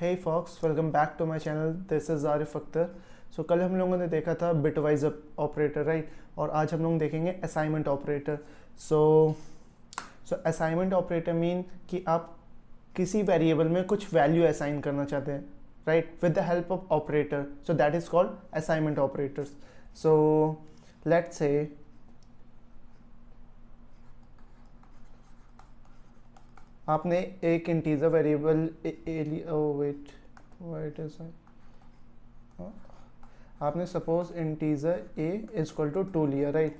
Hey folks, welcome back to my channel. This is Arif Akhtar. So कल हम लोगों ने देखा था बिटवाइज ऑपरेटर, राइट। और आज हम लोग देखेंगे असाइनमेंट ऑपरेटर। सो असाइनमेंट ऑपरेटर मीन कि आप किसी वेरिएबल में कुछ वैल्यू असाइन करना चाहते हैं, right, with the help of operator. So that is called assignment operators. So let's say आपने एक इंटीजर वेरिएबल आपने suppose integer a is equal to 2 लिया, राइट।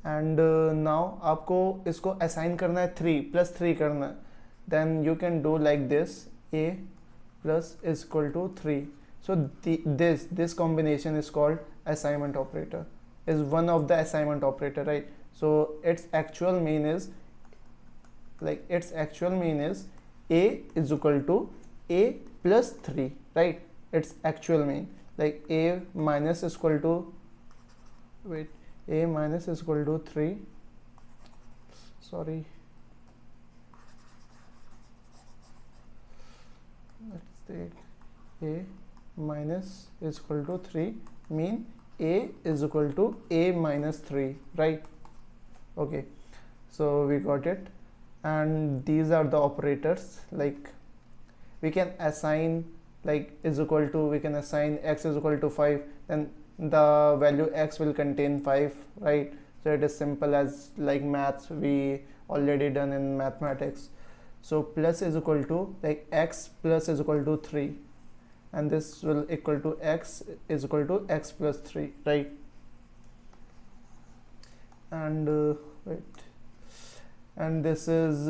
एंड नाउ आपको इसको असाइन करना है 3 + 3 करना है। Then you can do like this, a plus is equal to 3। So this combination is called assignment operator, is one of the assignment operator, right? So its actual mean is a is equal to a plus 3, right? Its actual mean, like a minus is equal to a minus is equal to 3, sorry, let's take a minus is equal to 3 mean a is equal to a minus 3, right? Okay, so we got it. And these are the operators. Like we can assign, like is equal to, we can assign x is equal to 5, then the value x will contain 5, right? So it is simple as like maths, we already done in mathematics. So plus is equal to, like x plus is equal to 3, and this will equal to x is equal to x plus 3, right? And wait, and this is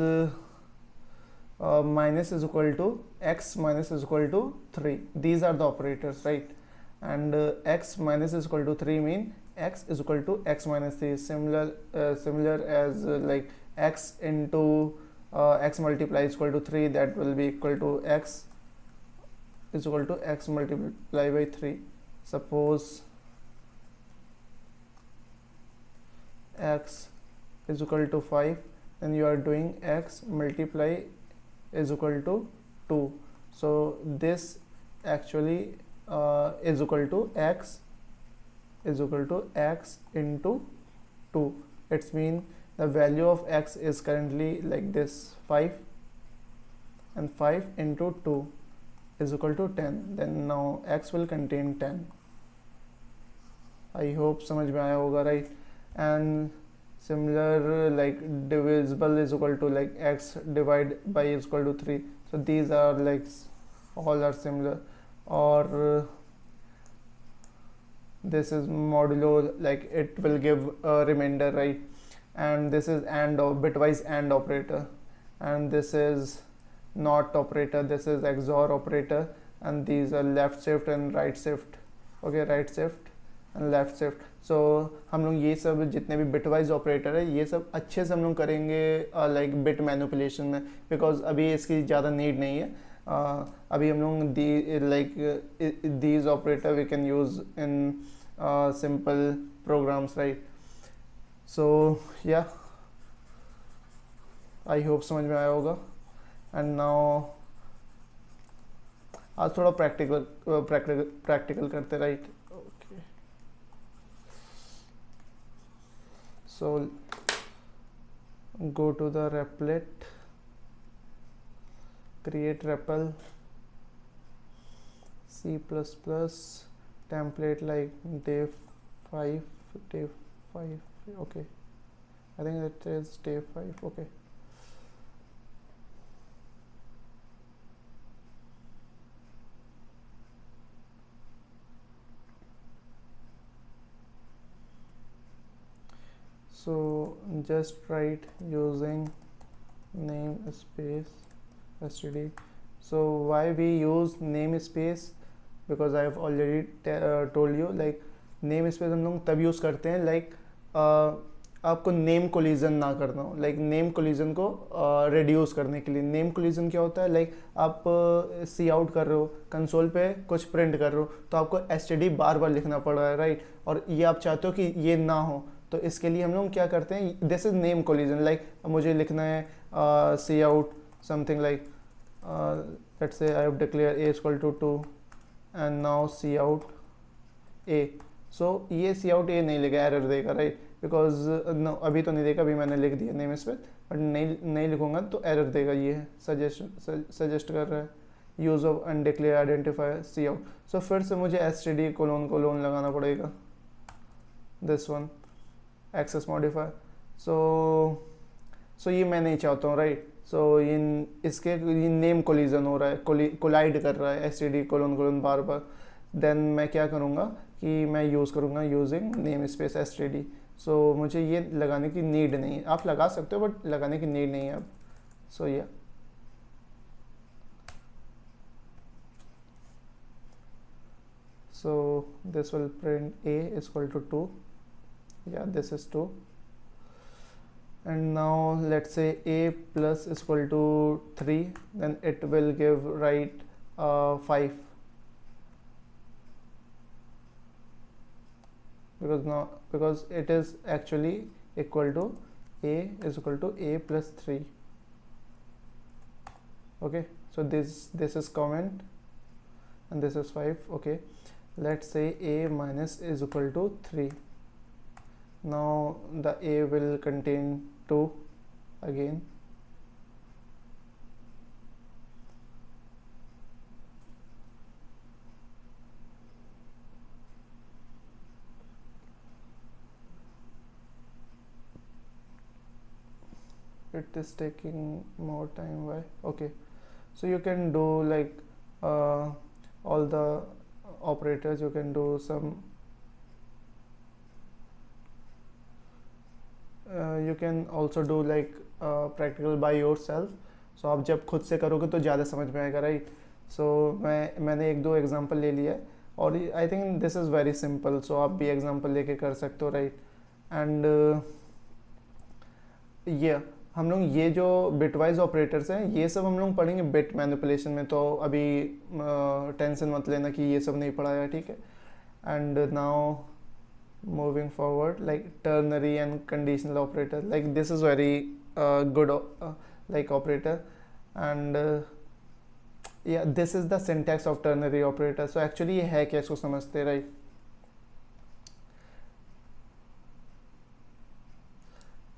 minus is equal to x minus is equal to 3. These are the operators, right? And x minus is equal to 3 mean x is equal to x minus 3, similar as like x into x multiply is equal to 3, that will be equal to x is equal to x multiply by 3. Suppose x is equal to 5, then you are doing x multiply is equal to 2. So this actually is equal to x into 2. It's mean the value of x is currently like this, 5, and 5 into 2 is equal to 10. Then now x will contain 10. I hope समझ में आया होगा, right? And similar, like divisible is equal to like x divide by is equal to 3. So these are like all are similar. Or this is modulo, like it will give a remainder, right? And this is and or bitwise and operator, and this is not operator, this is XOR operator, and these are left shift and right shift. Okay, right shift and left shift. So हम लोग ये सब जितने भी bitwise operator है ये सब अच्छे से हम लोग करेंगे लाइक बिट मैनिपुलेशन में, बिकॉज अभी इसकी ज़्यादा नीड नहीं है. अभी हम लोग like these operator we can use in simple programs, right. So या आई होप समझ में आया होगा. एंड नाउ आज थोड़ा प्रैक्टिकल करते, right. So go to the replit, create REPL, C++, template like day 5, okay, I think that is day 5, okay. So just write using namespace std. So why we use namespace? Because I have already told you, like namespace हम लोग तब use करते हैं like आपको name collision ना करना हो, like name collision को रिड्यूस करने के लिए. नेम कोलिजन क्या होता है, लाइक आप सी आउट कर रहे हो, कंसोल पे कुछ प्रिंट कर रहे हो, तो आपको std बार बार लिखना पड़ रहा है, राइट. और ये आप चाहते हो कि ये ना हो, तो इसके लिए हम लोग क्या करते हैं, this is name collision, like मुझे लिखना है cout something like let's say I have declare a equal to 2 and now cout a। So ये सी आउट a नहीं लिखा, एरर देगा राइट, बिकॉज अभी तो नहीं देगा, अभी मैंने लिख दिया नेम स्पेस, बट नहीं लिखूंगा तो एरर देगा। ये है सजेस्ट कर रहा है use of undeclare identifier cout. So फिर से मुझे एसटीडी कोलोन लगाना पड़ेगा, this one access modifier. So ये मैं नहीं चाहता हूँ राइट। सो ये नेम कोलिजन हो रहा है, कोलाइड कर रहा है एसटीडी कोलोन बार बार। देन मैं क्या करूँगा कि मैं यूज़ करूँगा यूजिंग नेम स्पेस एसटीडी। सो मुझे ये लगाने की नीड नहीं है, आप लगा सकते हो बट लगाने की नीड नहीं है अब। सो या so this will print a is equal to 2, yeah this is 2, and now let's say a plus is equal to 3, then it will give right 5, because it is actually equal to a is equal to a plus 3. Okay, so this is comment and this is 5. Okay, let's say a minus is equal to 3. Now the a will contain 2 again. It is taking more time. Why? Okay, so you can do like all the operators, you can do some you can also do like practical by yourself. so आप जब खुद से करोगे तो ज़्यादा समझ में आएगा राइट। सो मैंने एक दो एग्जांपल ले लिया है और I think this is very simple, so आप भी एग्जांपल लेके कर सकते हो राइट। एंड ये हम लोग ये जो बिटवाइज ऑपरेटर्स हैं ये सब हम लोग पढ़ेंगे बिट मैनिपुलेशन में, तो अभी टेंशन मत लेना कि ये सब नहीं पढ़ाया, ठीक है। And now moving forward, like ternary and conditional operator, like this is very good like operator, and या this is the syntax of ternary operator. So actually ये है क्या, इसको समझते राइट।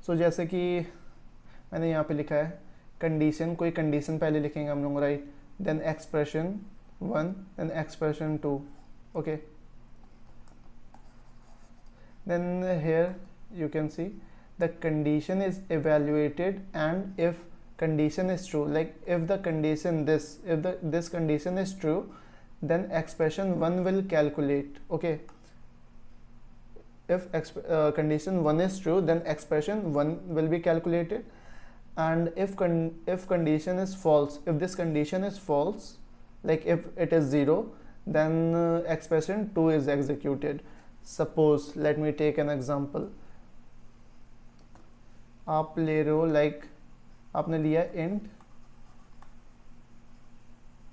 सो जैसे कि मैंने यहाँ पे लिखा है कंडीशन, कोई कंडीशन पहले लिखेंगे हम लोग right, then expression 1, then expression 2, okay. Then here you can see the condition is evaluated, and if condition is true, like if the condition this condition is true, then expression 1 will calculate, okay। if condition 1 is true, then expression 1 will be calculated, and if condition is false, if this condition is false, like if it is 0, then expression 2 is executed. Suppose let me take an example, आप ले रहे हो like आपने लिया int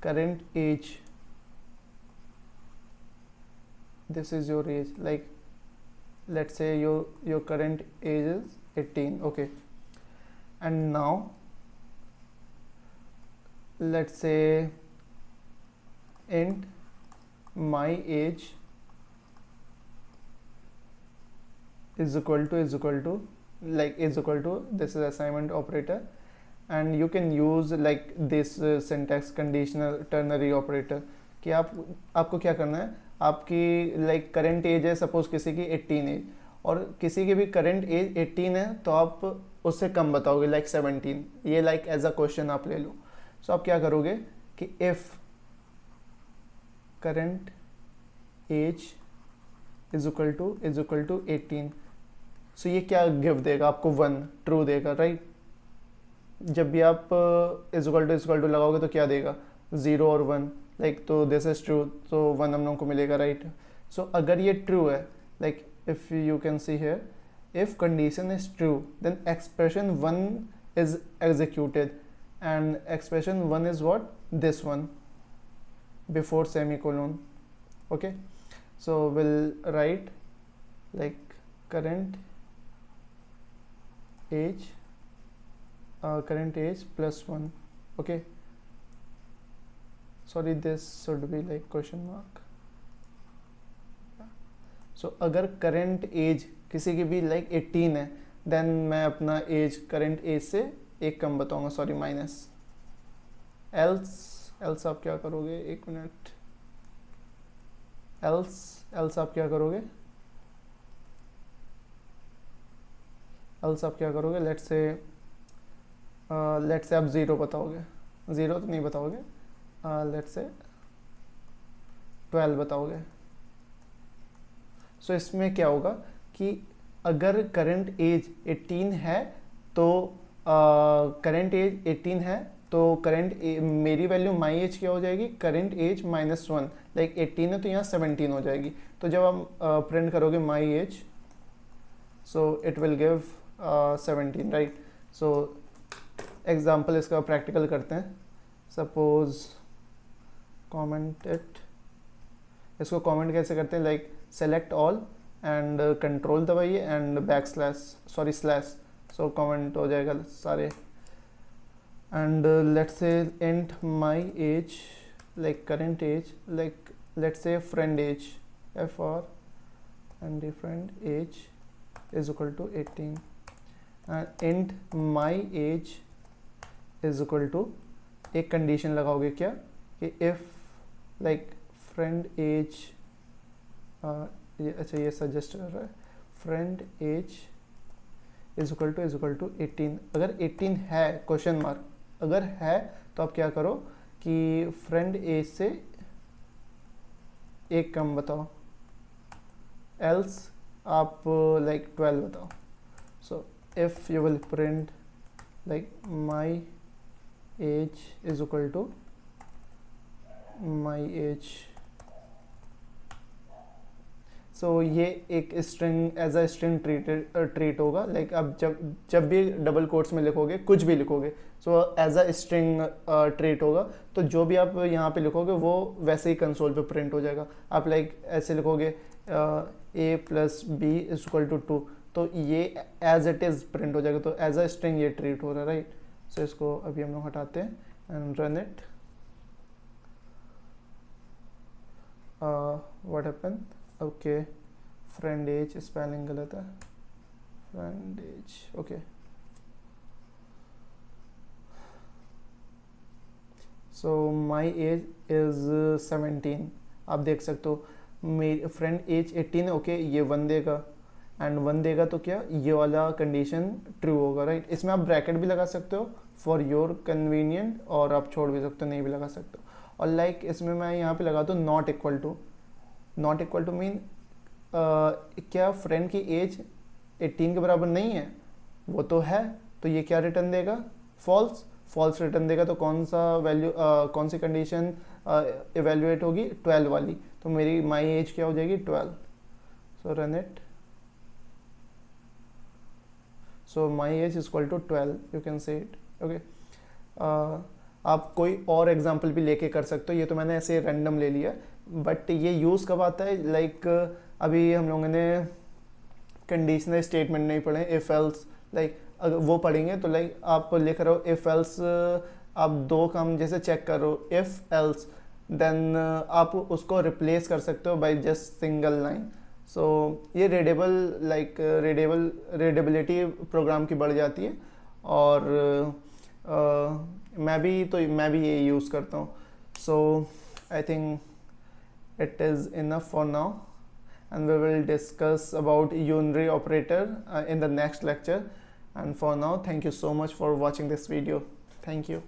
current age, this is your age, like let's say your current age is 18, okay, and now let's say int my age is equal to this is assignment operator, and you can use like this syntax conditional ternary operator कि आपको क्या करना है, आपकी like current as है suppose किसी की 18 as, और किसी की भी करंट एज 18 है तो आप उससे कम बताओगे लाइक 17, ये लाइक एज अ क्वेश्चन आप ले लो। सो आप क्या करोगे कि if current age is equal to 18, so ये क्या गिव देगा आपको, 1 ट्रू देगा राइट। जब भी आप इज इक्वल टू लगाओगे तो क्या देगा, 0 और 1, लाइक तो दिस इज ट्रू, तो 1 हम लोगों को मिलेगा राइट। सो अगर ये ट्रू है, like if you can see here, if condition is true then expression 1 is executed, and expression 1 is what, this one before semicolon, okay. So will write like current age current age plus 1. Okay, sorry, this should be like question mark. So अगर current age किसी की भी like 18 है, then मैं अपना as current as से एक कम बताऊंगा, सॉरी माइनस. एल्स आप क्या करोगे, एक मिनट. एल्स आप क्या करोगे, लेट्स से आप 0 बताओगे. 0 तो नहीं बताओगे, लेट्स से 12 बताओगे. सो इसमें क्या होगा कि अगर करंट एज 18 है तो करंट एज 18 है तो मेरी वैल्यू माई एज क्या हो जाएगी, करंट एज -1. लाइक 18 है तो यहाँ 17 हो जाएगी. तो जब आप प्रिंट करोगे my age, so it will give 17, right. So example इसका प्रैक्टिकल करते हैं. Suppose comment it. इसको कॉमेंट कैसे करते हैं, like select all and control दबाइए एंड स्लैश. सो कमेंट हो जाएगा सारे. And let's say and my age, like current age, like let's say friend age, FR and friend age is equal to 18 and and my age is equal to, एक condition लगाओगे क्या कि if like friend as, अच्छा ये suggest कर रहा है, friend age is equal to 18. अगर 18 है, क्वेश्चन मार्क, अगर है तो आप क्या करो कि फ्रेंड एज से एक कम बताओ, एल्स आप लाइक 12 बताओ. So if you will print like my age is equal to my age. So ये एक string as a string treat होगा. लाइक आप जब भी डबल कोट्स में लिखोगे, कुछ भी लिखोगे, so as a string treat होगा. तो जो भी आप यहाँ पे लिखोगे वो वैसे ही कंसोल पे प्रिंट हो जाएगा. आप लाइक ऐसे लिखोगे a + b is equal to 2, तो ये एज इट इज़ प्रिंट हो जाएगा. तो एज अ स्ट्रिंग ये ट्रीट हो रहा है, राइट. सो इसको अभी हम लोग हटाते हैं and run it. What happen, okay, friend age spelling गलत है, friend age, okay. So my age is 17. आप देख सकते हो मेरी फ्रेंड एज 18 है, ओके. ये 1 देगा एंड 1 देगा तो क्या, ये वाला कंडीशन ट्रू होगा, राइट. इसमें आप ब्रैकेट भी लगा सकते हो फॉर योर कन्वीनियंट, और आप छोड़ भी सकते हो, नहीं भी लगा सकते हो. और लाइक इसमें मैं यहाँ पे लगाता हूँ नॉट इक्वल टू मीन क्या फ्रेंड की एज 18 के बराबर नहीं है, वो तो है. तो ये क्या रिटर्न देगा, फॉल्स रिटर्न देगा. तो कौन सी कंडीशन इवेल्युएट होगी, 12 वाली. तो मेरी माई एज क्या हो जाएगी, 12. So run it. So my age is equal to 12, you can say it, okay. आप कोई और एग्जाम्पल भी लेके कर सकते हो. ये तो मैंने ऐसे रैंडम ले लिया, बट ये यूज़ कब आता है, लाइक अभी हम लोगों ने कंडीशनल स्टेटमेंट नहीं पढ़े, इफ एल्स, लाइक अगर वो पढ़ेंगे तो लाइक आप लिख रहे हो इफ एल्स, आप 2 काम जैसे चेक करो, इफ एल्स, देन आप उसको रिप्लेस कर सकते हो बाय जस्ट सिंगल लाइन. सो ये रीडेबिलिटी प्रोग्राम की बढ़ जाती है. और मैं भी ये यूज़ करता हूँ. So I think it is enough for now, and we will discuss about unary operator in the next lecture. And for now, thank you so much for watching this video. Thank you.